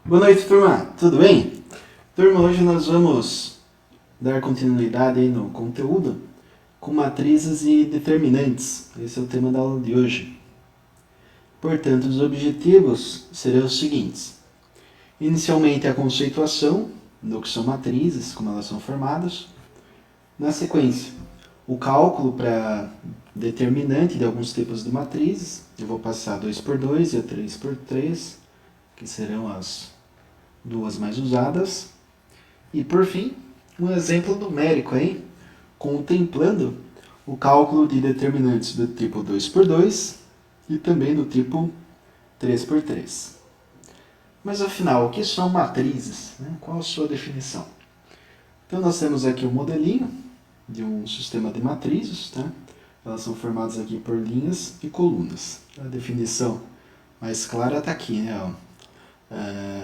Boa noite, turma. Tudo bem? Turma, hoje nós vamos dar continuidade aí no conteúdo com matrizes e determinantes. Esse é o tema da aula de hoje. Portanto, os objetivos serão os seguintes. Inicialmente, a conceituação do que são matrizes, como elas são formadas. Na sequência, o cálculo para determinante de alguns tipos de matrizes. Eu vou passar a 2x2 e a 3x3, que serão as duas mais usadas. E por fim, um exemplo numérico aí, contemplando o cálculo de determinantes do tipo 2x2 e também do tipo 3x3. Mas afinal, o que são matrizes? Qual a sua definição? Então nós temos aqui um modelinho de um sistema de matrizes, tá? Elas são formadas aqui por linhas e colunas. A definição mais clara está aqui, né?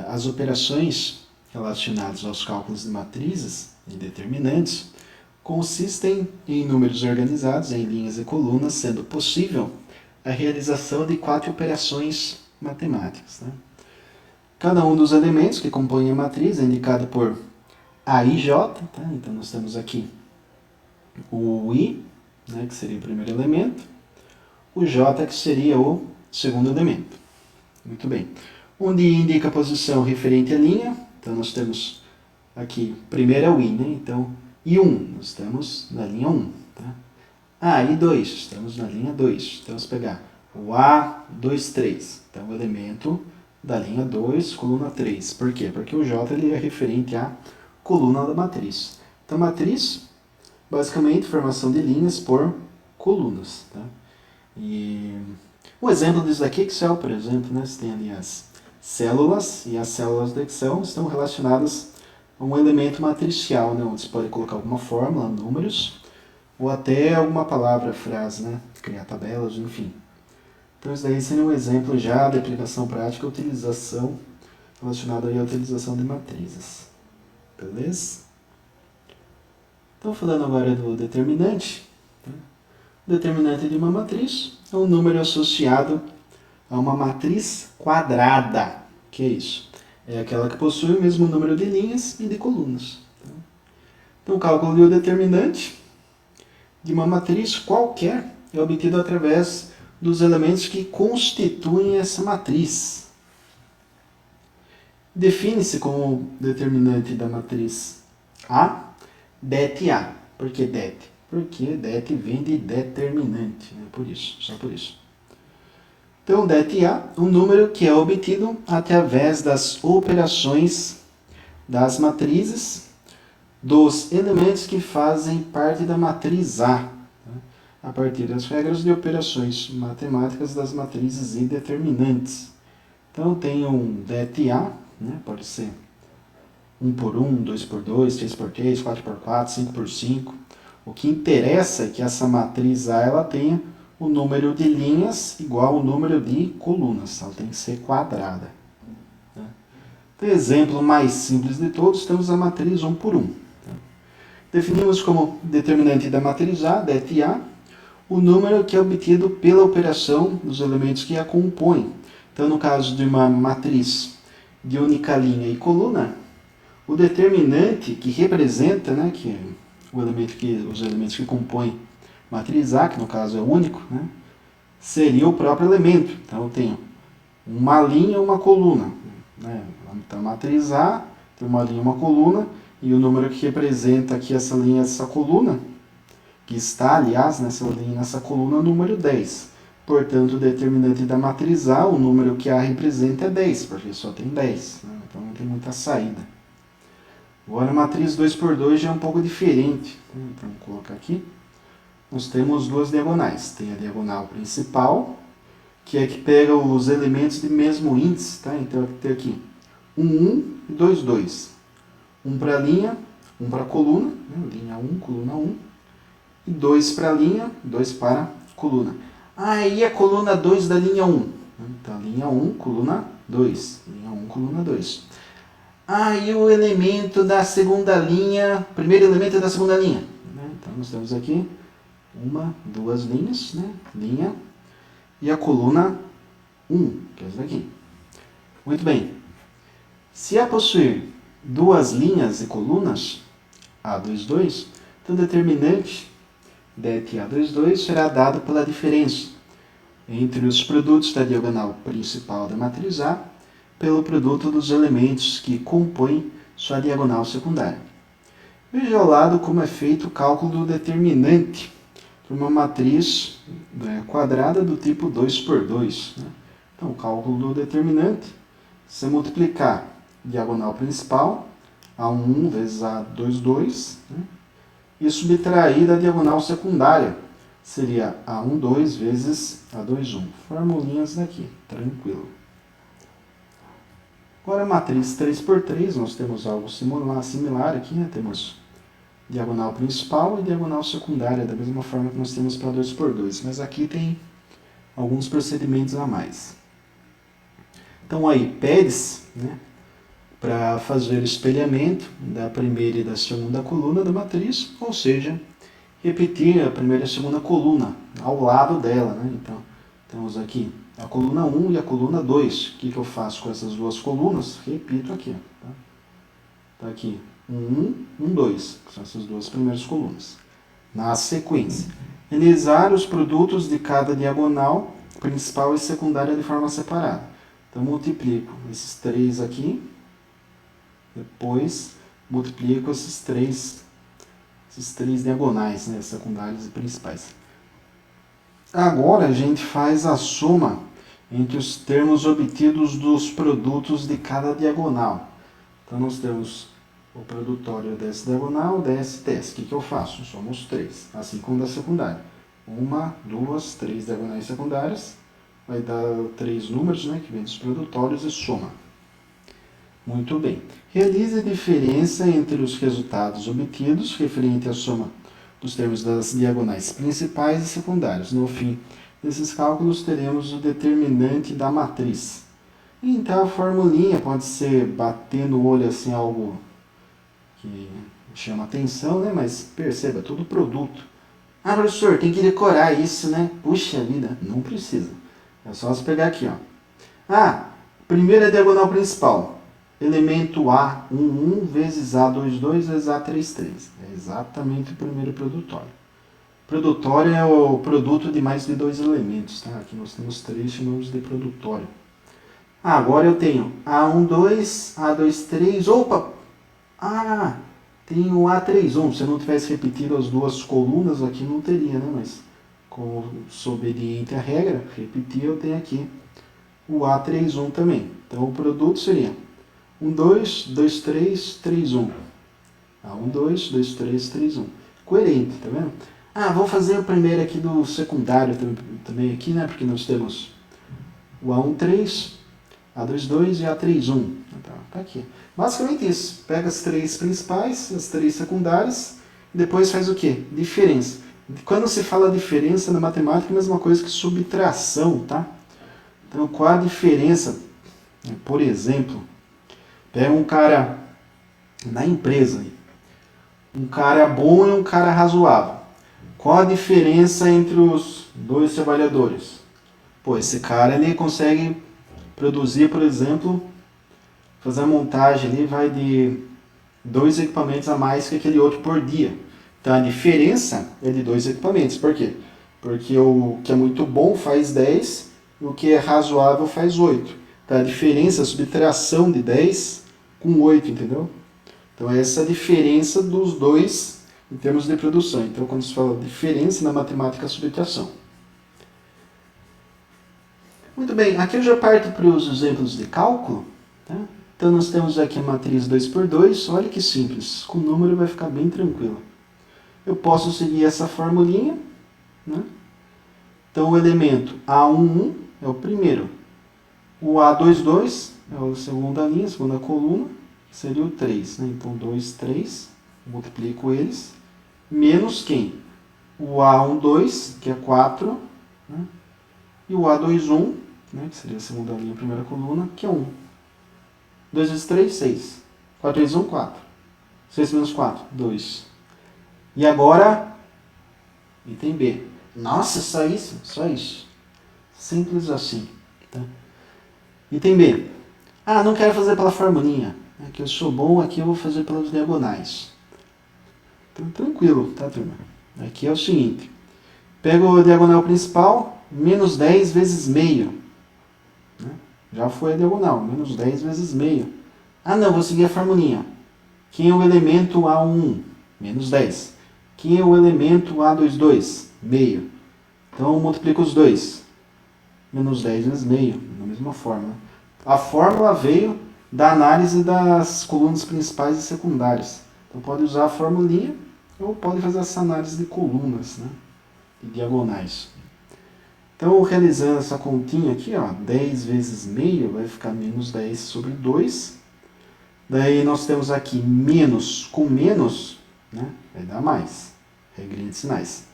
As operações relacionadas aos cálculos de matrizes e determinantes consistem em números organizados em linhas e colunas, sendo possível a realização de 4 operações matemáticas. Né? Cada um dos elementos que compõem a matriz é indicado por A e J. Tá? Então nós temos aqui o I, né, que seria o primeiro elemento, o J, que seria o segundo elemento. Muito bem. Onde I indica a posição referente à linha, então nós temos aqui, primeiro é o I, né? Então, I1, nós estamos na linha 1. Tá? I2, estamos na linha 2. Então, vamos pegar o A23, então o elemento da linha 2, coluna 3. Por quê? Porque o J ele é referente à coluna da matriz. Então, matriz, basicamente, formação de linhas por colunas. Tá? E um exemplo disso daqui é Excel, por exemplo, né? Você tem ali as células, e as células do Excel estão relacionadas a um elemento matricial, né? Onde você pode colocar alguma fórmula, números, ou até alguma palavra, frase, né? Criar tabelas, enfim. Então isso daí seria um exemplo já de aplicação prática, utilização, relacionada aí à utilização de matrizes. Beleza? Então falando agora do determinante. O determinante de uma matriz é um número associado a uma matriz quadrada. Que é isso? É aquela que possui o mesmo número de linhas e de colunas. Então, o cálculo do determinante de uma matriz qualquer é obtido através dos elementos que constituem essa matriz. Define-se como determinante da matriz A, det A. Por que det? Porque det vem de determinante, né? Por isso, só por isso. Então, det A, um número que é obtido através das operações das matrizes dos elementos que fazem parte da matriz A, a partir das regras de operações matemáticas das matrizes e determinantes. Então, tem um det A, né? Pode ser 1 por 1, 2 por 2, 3 por 3, 4 por 4, 5 por 5. O que interessa é que essa matriz A ela tenha o número de linhas igual ao número de colunas. Ela tem que ser quadrada. Então, exemplo mais simples de todos, temos a matriz 1 por 1. Definimos como determinante da matriz A, det A, o número que é obtido pela operação dos elementos que a compõem. Então, no caso de uma matriz de única linha e coluna, o determinante que representa, né, que é os elementos que compõem matriz A, que no caso é único, né, seria o próprio elemento. Então eu tenho uma linha e uma coluna. Né? Então a matriz A tem uma linha e uma coluna, e o número que representa aqui essa linha e essa coluna, que está, aliás, nessa linha e nessa coluna, é o número 10. Portanto, o determinante da matriz A, o número que A representa é 10, porque só tem 10. Né? Então não tem muita saída. Agora a matriz 2 por 2 já é um pouco diferente. Então vou colocar aqui. Nós temos duas diagonais. Tem a diagonal principal, que é que pega os elementos de mesmo índice. Tá? Então eu tenho aqui 1, 1 e 2, 2. 1 para a linha, 1 para a coluna. Né? Linha 1, coluna 1. E 2 para a linha, 2 para a coluna. E a coluna 2 da linha 1. Então, linha 1, coluna 2. Linha 1, coluna 2. E o elemento da segunda linha, primeiro elemento da segunda linha. Então, nós temos aqui uma, duas linhas, né? Linha e a coluna 1, que é essa daqui. Muito bem. Se A possuir duas linhas e colunas, A22, então o determinante det A22 será dado pela diferença entre os produtos da diagonal principal da matriz A pelo produto dos elementos que compõem sua diagonal secundária. Veja ao lado como é feito o cálculo do determinante para uma matriz quadrada do tipo 2 por 2. Então, o cálculo do determinante, se multiplicar diagonal principal, A11 vezes A22, e subtrair da diagonal secundária, seria A12 vezes A21. Formulinhas daqui, tranquilo. Agora, a matriz 3 por 3, nós temos algo similar aqui, temos diagonal principal e diagonal secundária, da mesma forma que nós temos para 2 por 2, mas aqui tem alguns procedimentos a mais. Então aí pede-se para fazer o espelhamento da primeira e da segunda coluna da matriz, ou seja, repetir a primeira e a segunda coluna ao lado dela. Então, temos aqui a coluna 1 e a coluna 2. O que eu faço com essas duas colunas? Repito aqui. Tá aqui 1, 2, que são essas duas primeiras colunas. Na sequência, realizar os produtos de cada diagonal principal e secundária de forma separada. Então, multiplico esses 3 aqui, depois multiplico esses três diagonais, secundários e principais. Agora a gente faz a soma entre os termos obtidos dos produtos de cada diagonal. Então, nós temos o produtório dessa diagonal, dessa e dessa. O que eu faço? Somo os 3, assim como da secundária. 1, 2, 3 diagonais secundárias. Vai dar 3 números, que vem dos produtórios, e soma. Muito bem. Realize a diferença entre os resultados obtidos, referente à soma dos termos das diagonais principais e secundárias. No fim desses cálculos, teremos o determinante da matriz. Então, a formulinha pode ser bater no olho assim, algo que chama atenção, mas perceba, tudo produto. Ah, professor, tem que decorar isso, Puxa vida, não precisa. É só você pegar aqui, primeira diagonal principal. Elemento A11 vezes A22 vezes A33. É exatamente o primeiro produtório. Produtório é o produto de mais de 2 elementos. Aqui nós temos 3, chamamos de produtório. Agora eu tenho A12, A23. Opa! Tem o A31. Se eu não tivesse repetido as duas colunas, aqui não teria, Mas como sou obediente à regra, repetir, eu tenho aqui o A31 também. Então o produto seria 1, 2, 2, 3, 3, 1. 1, 2, 2, 3, 3, 1. Coerente, tá vendo? Vou fazer o primeiro aqui do secundário também aqui, Porque nós temos o A13, A22 e A31. Tá aqui. Basicamente isso. Pega as 3 principais, as 3 secundárias, e depois faz o quê? Diferença. Quando se fala diferença na matemática, é a mesma coisa que subtração, tá? Então, qual a diferença? Por exemplo, pega um cara na empresa, um cara bom e um cara razoável. Qual a diferença entre os 2 trabalhadores? Esse cara ele consegue produzir, por exemplo, fazer a montagem ali, vai de 2 equipamentos a mais que aquele outro por dia. Então a diferença é de 2 equipamentos. Por quê? Porque o que é muito bom faz 10 e o que é razoável faz 8. Então a diferença, a subtração de 10 com 8, entendeu? Então essa é a diferença dos dois em termos de produção. Então quando se fala diferença na matemática, a subtração. Muito bem, aqui eu já parto para os exemplos de cálculo. Então nós temos aqui a matriz 2 por 2, olha que simples, com o número vai ficar bem tranquilo. Eu posso seguir essa formulinha, Então o elemento A11 é o primeiro, o A22 é a segunda linha, a segunda coluna, que seria o 3. Então 2, 3, multiplico eles, menos quem? O A12, que é 4, e o A21, que seria a segunda linha, a primeira coluna, que é 1. 2 vezes 3, 6. 4 vezes 1, 4. 6 menos 4, 2. E agora, item B. Nossa, só isso? Só isso. Simples assim. Tá? Item B. Ah, não quero fazer pela formulinha. É que eu sou bom, aqui eu vou fazer pelas diagonais. Então, tranquilo, tá, turma? Aqui é o seguinte. Pego a diagonal principal, menos 10 vezes meio. Né? Já foi a diagonal, menos 10 vezes meio. Ah, não, vou seguir a formulinha. Quem é o elemento A11? Menos 10. Quem é o elemento A22? Meio. Então, eu multiplico os dois. Menos 10 vezes meio, da mesma forma. A fórmula veio da análise das colunas principais e secundárias. Então, pode usar a formulinha ou pode fazer essa análise de colunas, né? E diagonais. Então, realizando essa continha aqui, ó, 10 vezes meio vai ficar menos 10 sobre 2. Daí nós temos aqui menos com menos, né, vai dar mais. Regrinha de sinais.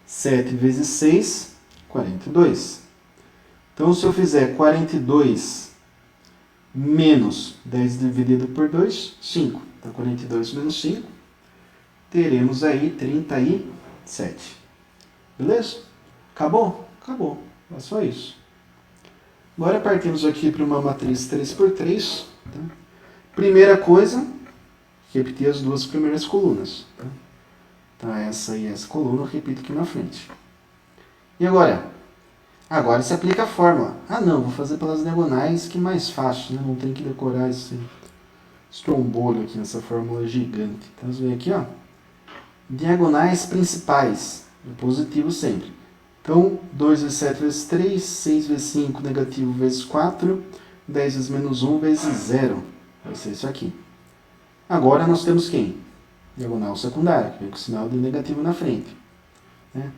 7 vezes 6, 42. Então, se eu fizer 42 menos 10 dividido por 2, 5. Então, 42 menos 5, teremos aí 37. Beleza? Acabou? Acabou. É só isso. Agora partimos aqui para uma matriz 3x3. Tá? Primeira coisa, repetir as duas primeiras colunas. Tá? Então, essa e essa coluna eu repito aqui na frente. E agora? Agora se aplica a fórmula. Ah, não, vou fazer pelas diagonais, que é mais fácil, né? Não tem que decorar esse trombolho aqui nessa fórmula gigante. Então, você vê aqui, ó. Diagonais principais, positivo sempre. Então, 2 vezes 7 vezes 3, 6 vezes 5, negativo vezes 4, 10 vezes menos 1 vezes 0. Vai ser isso aqui. Agora nós temos quem? Diagonal secundária, que vem com o sinal de negativo na frente. Né?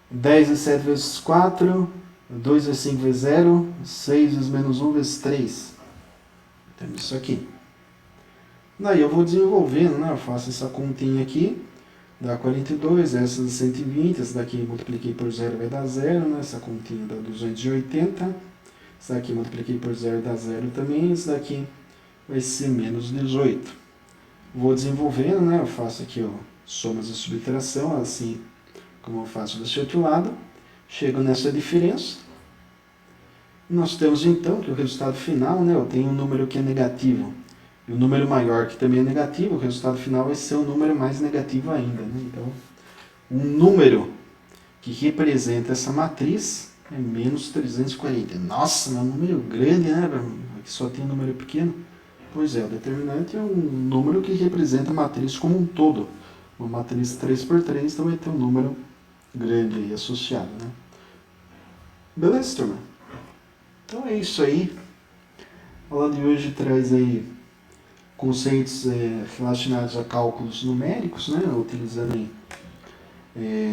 10 vezes 7 vezes 4, 2 vezes 5 vezes 0, 6 vezes menos 1 vezes 3. Temos isso aqui. Daí eu vou desenvolvendo, né? Eu faço essa continha aqui, dá 42, essa dá 120, essa daqui multipliquei por 0 vai dar 0, né? Essa continha dá 280, essa daqui multipliquei por 0 dá 0 também, essa daqui vai ser menos 18. Vou desenvolvendo, né? Eu faço aqui, ó, somas de subtração, assim como eu faço desse outro lado. Chego nessa diferença. Nós temos então que o resultado final, né? Eu tenho um número que é negativo e um número maior que também é negativo. O resultado final vai ser um número mais negativo ainda, né? Então, um número que representa essa matriz é menos 340. Nossa, é um número grande, né? Aqui só tem um número pequeno. Pois é, o determinante é um número que representa a matriz como um todo. Uma matriz 3x3 então vai ter um número grande aí associado, né? Beleza, turma? Então é isso aí. A aula de hoje traz aí conceitos relacionados a cálculos numéricos, né? Utilizando aí,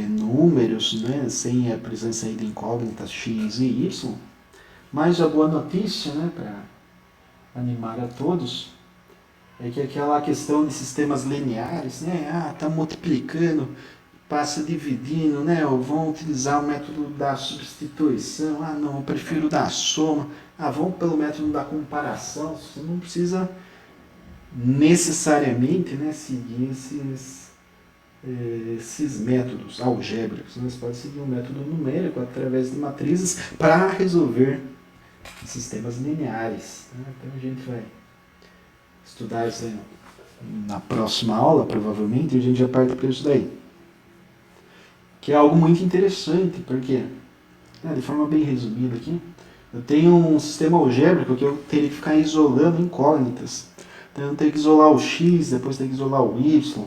números, né? Sem a presença aí de incógnitas x e y. Mas a boa notícia, né? Para animar a todos, é que aquela questão de sistemas lineares, né? Ah, tá multiplicando, passa dividindo, né? Ou vão utilizar o método da substituição. Ah, não, eu prefiro da soma. Ah, vão pelo método da comparação. Você não precisa necessariamente, né, seguir esses métodos algébricos. Né? Você pode seguir um método numérico através de matrizes para resolver sistemas lineares. Né? Então a gente vai estudar isso aí na próxima aula, provavelmente, e a gente já parte para isso daí. Que é algo muito interessante, porque, de forma bem resumida aqui, eu tenho um sistema algébrico que eu teria que ficar isolando incógnitas. Então eu tenho que isolar o x, depois tenho que isolar o y,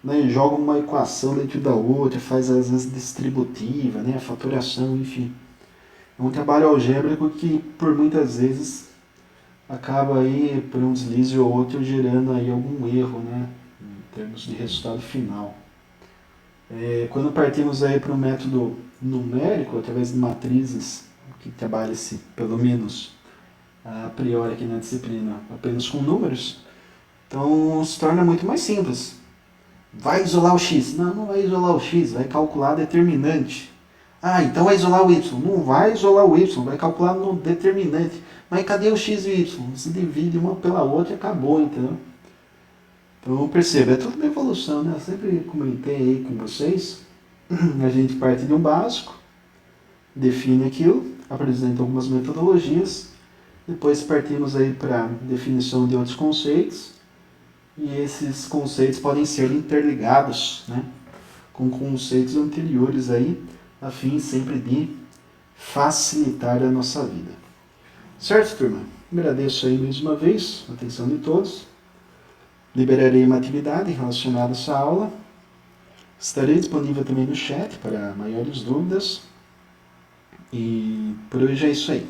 né? Joga uma equação dentro da outra, faz às vezes distributiva, né? Fatoração, enfim. É um trabalho algébrico que por muitas vezes acaba aí por um deslize ou outro gerando aí algum erro, né? Em termos de resultado final. Quando partimos aí para o método numérico, através de matrizes, que trabalha-se pelo menos a priori aqui na disciplina apenas com números, então se torna muito mais simples. Vai isolar o x? Não, não vai isolar o x, vai calcular a determinante. Ah, então vai isolar o y? Não vai isolar o y, vai calcular no determinante. Mas cadê o x e o y? Se divide uma pela outra e acabou, entendeu? Então perceba, é tudo uma evolução, né? Eu sempre comentei aí com vocês. A gente parte de um básico, define aquilo, apresenta algumas metodologias, Depois partimos aí para a definição de outros conceitos, e esses conceitos podem ser interligados, né, com conceitos anteriores aí, a fim sempre de facilitar a nossa vida. Certo, turma? Agradeço aí mais uma vez a atenção de todos. Liberarei uma atividade relacionada a essa aula. Estarei disponível também no chat para maiores dúvidas. E por hoje é isso aí.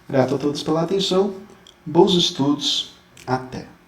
Grato a todos pela atenção. Bons estudos. Até!